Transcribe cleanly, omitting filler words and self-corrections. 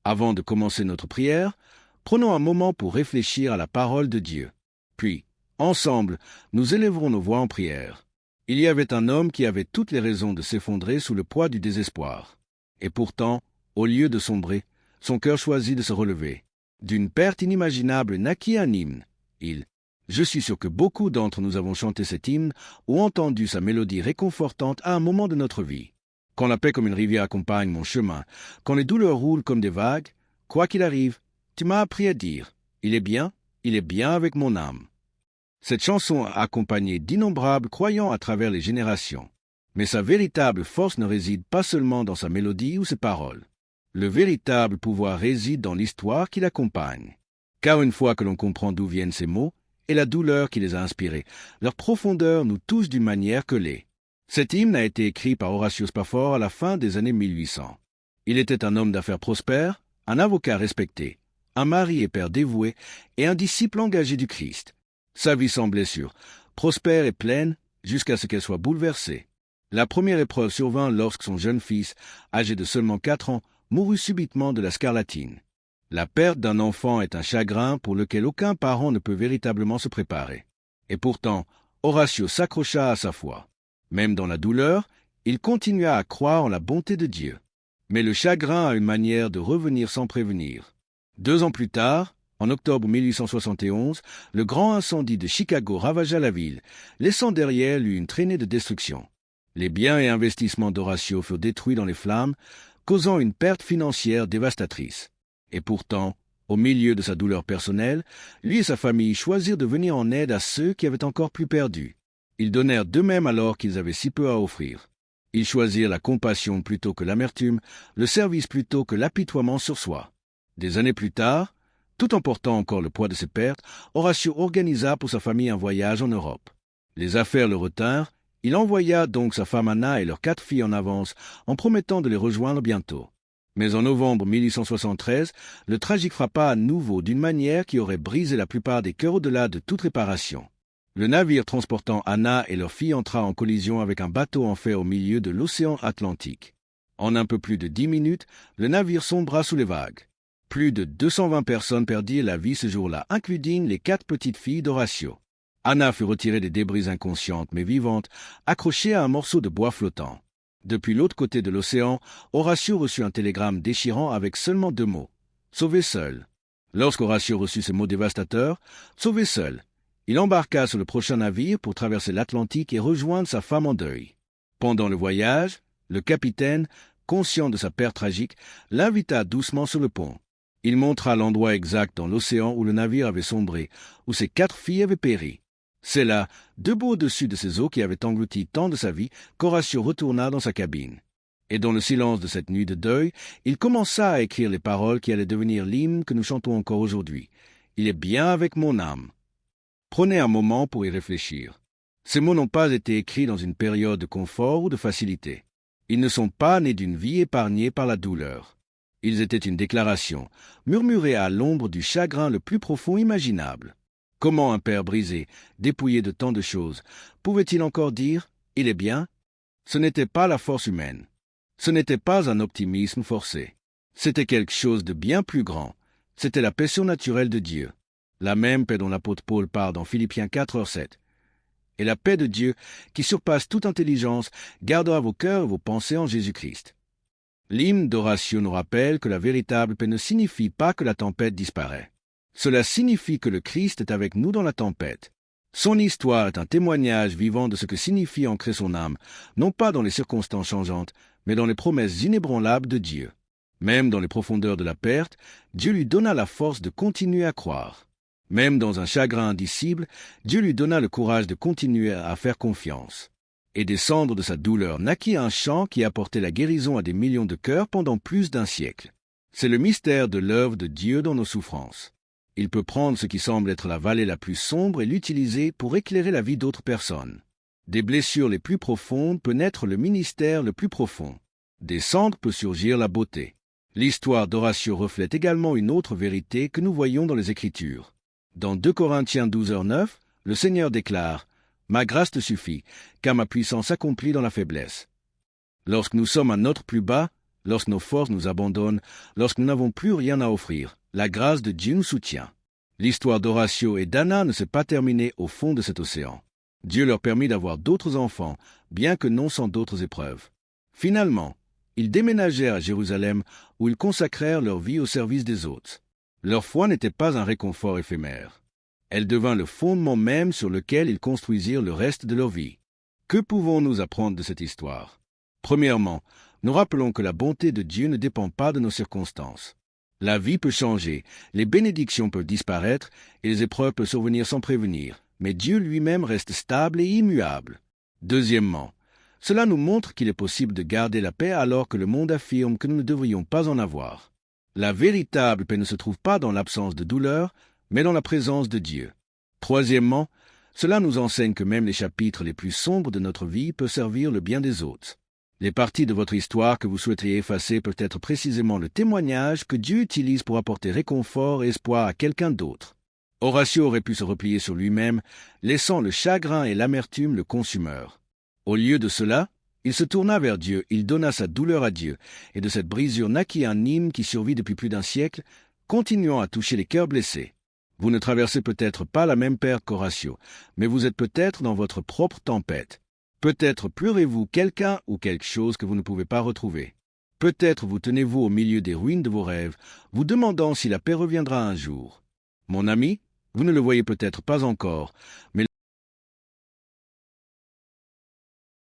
Avant de commencer notre prière, prenons un moment pour réfléchir à la parole de Dieu. Puis, ensemble, nous élèverons nos voix en prière. Il y avait un homme qui avait toutes les raisons de s'effondrer sous le poids du désespoir. Et pourtant, au lieu de sombrer, son cœur choisit de se relever. D'une perte inimaginable naquit un hymne. Je suis sûr que beaucoup d'entre nous avons chanté cet hymne ou entendu sa mélodie réconfortante à un moment de notre vie. Quand la paix comme une rivière accompagne mon chemin, quand les douleurs roulent comme des vagues, quoi qu'il arrive, tu m'as appris à dire « Il est bien avec mon âme ». Cette chanson a accompagné d'innombrables croyants à travers les générations. Mais sa véritable force ne réside pas seulement dans sa mélodie ou ses paroles. Le véritable pouvoir réside dans l'histoire qui l'accompagne. Car une fois que l'on comprend d'où viennent ces mots et la douleur qui les a inspirés, leur profondeur nous touche d'une manière que Cet hymne a été écrit par Horatio Spafford à la fin des années 1800. Il était un homme d'affaires prospère, un avocat respecté, un mari et père dévoué et un disciple engagé du Christ. Sa vie semblait sûre, prospère et pleine, jusqu'à ce qu'elle soit bouleversée. La première épreuve survint lorsque son jeune fils, âgé de seulement 4 ans, mourut subitement de la scarlatine. La perte d'un enfant est un chagrin pour lequel aucun parent ne peut véritablement se préparer. Et pourtant, Horatio s'accrocha à sa foi. Même dans la douleur, il continua à croire en la bonté de Dieu. Mais le chagrin a une manière de revenir sans prévenir. 2 ans plus tard, en octobre 1871, le grand incendie de Chicago ravagea la ville, laissant derrière lui une traînée de destruction. Les biens et investissements d'Horatio furent détruits dans les flammes, causant une perte financière dévastatrice. Et pourtant, au milieu de sa douleur personnelle, lui et sa famille choisirent de venir en aide à ceux qui avaient encore plus perdu. Ils donnèrent d'eux-mêmes alors qu'ils avaient si peu à offrir. Ils choisirent la compassion plutôt que l'amertume, le service plutôt que l'apitoiement sur soi. Des années plus tard, tout en portant encore le poids de ses pertes, Horatio organisa pour sa famille un voyage en Europe. Les affaires le retinrent, il envoya donc sa femme Anna et leurs 4 filles en avance, en promettant de les rejoindre bientôt. Mais en novembre 1873, le tragique frappa à nouveau d'une manière qui aurait brisé la plupart des cœurs au-delà de toute réparation. Le navire transportant Anna et leurs filles entra en collision avec un bateau en fer au milieu de l'océan Atlantique. En un peu plus de 10 minutes, le navire sombra sous les vagues. Plus de 220 personnes perdirent la vie ce jour-là, incluant les 4 petites filles d'Horatio. Anna fut retirée des débris inconsciente mais vivante, accrochée à un morceau de bois flottant. Depuis l'autre côté de l'océan, Horatio reçut un télégramme déchirant avec seulement 2 mots. « Sauvé seul ». Lorsqu'Horatio reçut ces mots dévastateurs, « Sauvé seul », il embarqua sur le prochain navire pour traverser l'Atlantique et rejoindre sa femme en deuil. Pendant le voyage, le capitaine, conscient de sa perte tragique, l'invita doucement sur le pont. Il montra l'endroit exact dans l'océan où le navire avait sombré, où ses 4 filles avaient péri. C'est là, debout au-dessus de ces eaux qui avaient englouti tant de sa vie, qu'Horatio retourna dans sa cabine. Et dans le silence de cette nuit de deuil, il commença à écrire les paroles qui allaient devenir l'hymne que nous chantons encore aujourd'hui. « Il est bien avec mon âme ». Prenez un moment pour y réfléchir. Ces mots n'ont pas été écrits dans une période de confort ou de facilité. Ils ne sont pas nés d'une vie épargnée par la douleur. Ils étaient une déclaration, murmurée à l'ombre du chagrin le plus profond imaginable. Comment un père brisé, dépouillé de tant de choses, pouvait-il encore dire « Il est bien » ? Ce n'était pas la force humaine. Ce n'était pas un optimisme forcé. C'était quelque chose de bien plus grand. C'était la paix surnaturelle de Dieu. La même paix dont l'apôtre Paul parle dans Philippiens 4:7. Et la paix de Dieu, qui surpasse toute intelligence, gardera vos cœurs et vos pensées en Jésus-Christ. L'hymne d'Horatio nous rappelle que la véritable paix ne signifie pas que la tempête disparaît. Cela signifie que le Christ est avec nous dans la tempête. Son histoire est un témoignage vivant de ce que signifie ancrer son âme, non pas dans les circonstances changeantes, mais dans les promesses inébranlables de Dieu. Même dans les profondeurs de la perte, Dieu lui donna la force de continuer à croire. Même dans un chagrin indicible, Dieu lui donna le courage de continuer à faire confiance. Et des cendres de sa douleur naquit un chant qui apportait la guérison à des millions de cœurs pendant plus d'1 siècle. C'est le mystère de l'œuvre de Dieu dans nos souffrances. Il peut prendre ce qui semble être la vallée la plus sombre et l'utiliser pour éclairer la vie d'autres personnes. Des blessures les plus profondes peut naître le ministère le plus profond. Des cendres peut surgir la beauté. L'histoire d'Horatio reflète également une autre vérité que nous voyons dans les Écritures. Dans 2 Corinthiens 12:9, le Seigneur déclare « Ma grâce te suffit, car ma puissance s'accomplit dans la faiblesse ». Lorsque nous sommes à notre plus bas, lorsque nos forces nous abandonnent, lorsque nous n'avons plus rien à offrir, la grâce de Dieu nous soutient. L'histoire d'Horatio et d'Anna ne s'est pas terminée au fond de cet océan. Dieu leur permit d'avoir d'autres enfants, bien que non sans d'autres épreuves. Finalement, ils déménagèrent à Jérusalem où ils consacrèrent leur vie au service des autres. Leur foi n'était pas un réconfort éphémère. Elle devint le fondement même sur lequel ils construisirent le reste de leur vie. Que pouvons-nous apprendre de cette histoire? Premièrement, nous rappelons que la bonté de Dieu ne dépend pas de nos circonstances. La vie peut changer, les bénédictions peuvent disparaître et les épreuves peuvent survenir sans prévenir, mais Dieu lui-même reste stable et immuable. Deuxièmement, cela nous montre qu'il est possible de garder la paix alors que le monde affirme que nous ne devrions pas en avoir. La véritable paix ne se trouve pas dans l'absence de douleur, mais dans la présence de Dieu. Troisièmement, cela nous enseigne que même les chapitres les plus sombres de notre vie peuvent servir le bien des autres. Les parties de votre histoire que vous souhaiteriez effacer peuvent être précisément le témoignage que Dieu utilise pour apporter réconfort et espoir à quelqu'un d'autre. Horatio aurait pu se replier sur lui-même, laissant le chagrin et l'amertume le consumeur. Au lieu de cela, il se tourna vers Dieu, il donna sa douleur à Dieu, et de cette brisure naquit un hymne qui survit depuis plus d'un siècle, continuant à toucher les cœurs blessés. Vous ne traversez peut-être pas la même perte qu'Horatio, mais vous êtes peut-être dans votre propre tempête. Peut-être pleurez-vous quelqu'un ou quelque chose que vous ne pouvez pas retrouver. Peut-être vous tenez-vous au milieu des ruines de vos rêves, vous demandant si la paix reviendra un jour. Mon ami, vous ne le voyez peut-être pas encore, mais